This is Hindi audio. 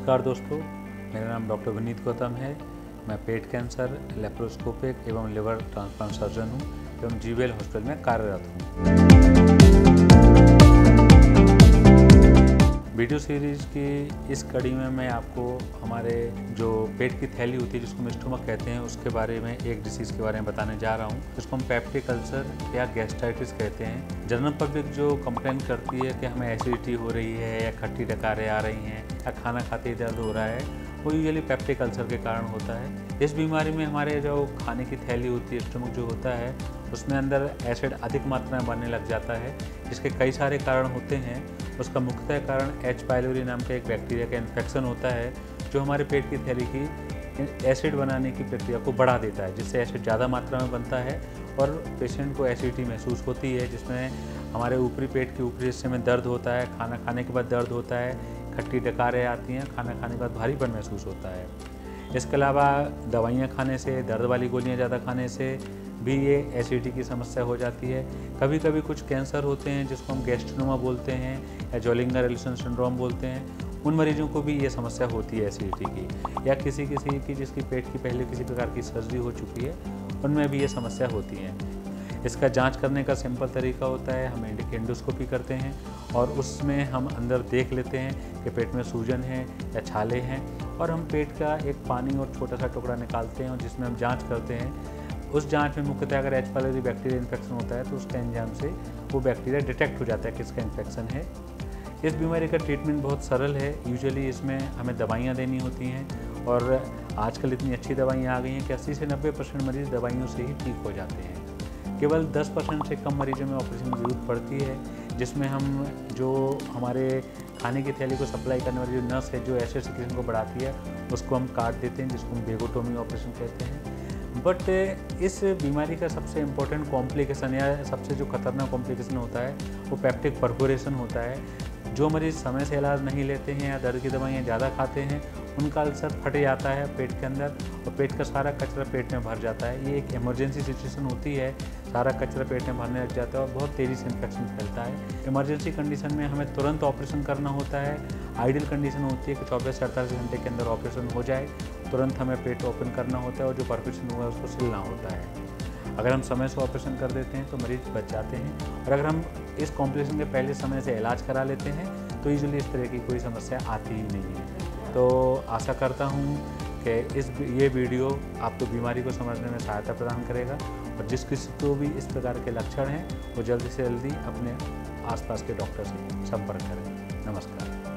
नमस्कार दोस्तों, मेरा नाम डॉक्टर विनीत गौतम है। मैं पेट कैंसर, लेप्रोस्कोपिक एवं लिवर ट्रांसप्लांट सर्जन हूँ एवं जीवेल हॉस्पिटल में कार्यरत हूँ। वीडियो सीरीज़ की इस कड़ी में मैं आपको हमारे जो पेट की थैली होती है जिसको हम स्टोमक कहते हैं उसके बारे में एक डिसीज़ के बारे में बताने जा रहा हूँ, जिसको हम पेप्टिक अल्सर या गैस्ट्राइटिस कहते हैं। जनरल पब्लिक जो कंप्लेन करती है कि हमें एसिडिटी हो रही है या खट्टी डकारें आ रही हैं या खाना खाते ही दर्द हो रहा है, वो यूजुअली पेप्टिक अल्सर के कारण होता है। इस बीमारी में हमारे जो खाने की थैली होती है, स्टोमक जो होता है, उसमें अंदर एसिड अधिक मात्रा में बनने लग जाता है, जिसके कई सारे कारण होते हैं। उसका मुख्यतः कारण एच पाइलोरी नाम का एक बैक्टीरिया का इन्फेक्शन होता है, जो हमारे पेट की थैली की एसिड बनाने की प्रक्रिया को बढ़ा देता है, जिससे एसिड ज़्यादा मात्रा में बनता है और पेशेंट को एसिडिटी महसूस होती है, जिसमें हमारे ऊपरी पेट के ऊपरी हिस्से में दर्द होता है, खाना खाने के बाद दर्द होता है, खट्टी डकारें आती हैं, खाना खाने के बाद भारीपन महसूस होता है। इसके अलावा दवाइयाँ खाने से, दर्द वाली गोलियाँ ज़्यादा खाने से भी ये एसिडिटी की समस्या हो जाती है। कभी कभी कुछ कैंसर होते हैं जिसको हम गैस्ट्रोनोमा बोलते हैं या जोलिंगर एलिसन सिंड्रोम बोलते हैं, उन मरीजों को भी ये समस्या होती है एसिडिटी की, या किसी की जिसकी पेट की पहले किसी प्रकार की सर्जरी हो चुकी है, उनमें भी ये समस्या होती है। इसका जांच करने का सिंपल तरीका होता है, हम एंडोस्कोपी करते हैं और उसमें हम अंदर देख लेते हैं कि पेट में सूजन है या छाले हैं, और हम पेट का एक पानी और छोटा सा टुकड़ा निकालते हैं और जिसमें हम जांच करते हैं। उस जांच में मुख्यतः अगर एच पाइलोरी बैक्टीरिया इन्फेक्शन होता है तो उसके एंजाइम से वो बैक्टीरिया डिटेक्ट हो जाता है किसका इन्फेक्शन है। इस बीमारी का ट्रीटमेंट बहुत सरल है। यूजुअली इसमें हमें दवाइयाँ देनी होती हैं और आजकल इतनी अच्छी दवाइयाँ आ गई हैं कि 80 से 90% मरीज़ दवाइयों से ही ठीक हो जाते हैं। केवल 10% से कम मरीजों में ऑपरेशन की ज़रूरत पड़ती है, जिसमें हम जो हमारे खाने की थैली को सप्लाई करने वाली जो नस है, जो एसिड सिक्रेशन को बढ़ाती है, उसको हम काट देते हैं, जिसको हम वेगोटोमी ऑपरेशन कहते हैं। बट इस बीमारी का सबसे इम्पोर्टेंट कॉम्प्लिकेशन या सबसे जो खतरनाक कॉम्प्लिकेशन होता है वो पेप्टिक परफोरेशन होता है। जो मरीज़ समय से इलाज नहीं लेते हैं या दर्द की दवाइयाँ ज़्यादा खाते हैं, उनका अल्सर फट जाता है पेट के अंदर और पेट का सारा कचरा पेट में भर जाता है। ये एक इमरजेंसी सिचुएशन होती है, सारा कचरा पेट में भरने लग जाता है और बहुत तेज़ी से इन्फेक्शन फैलता है। इमरजेंसी कंडीशन में हमें तुरंत ऑपरेशन करना होता है। आइडियल कंडीशन होती है कि 24 से 48 घंटे के अंदर ऑपरेशन हो जाए, तुरंत हमें पेट ओपन करना होता है और जो परफोरेशन हुआ है उसको सिलना होता है। अगर हम समय से ऑपरेशन कर देते हैं तो मरीज बच जाते हैं, और अगर हम इस कॉम्प्लिकेशन के पहले समय से इलाज करा लेते हैं तो यूजुअली इस तरह की कोई समस्या आती ही नहीं है। तो आशा करता हूँ कि ये वीडियो आपको बीमारी को समझने में सहायता प्रदान करेगा, और जिस किसी को भी इस प्रकार के लक्षण हैं वो जल्दी से जल्दी अपने आसपास के डॉक्टर से संपर्क करें। नमस्कार।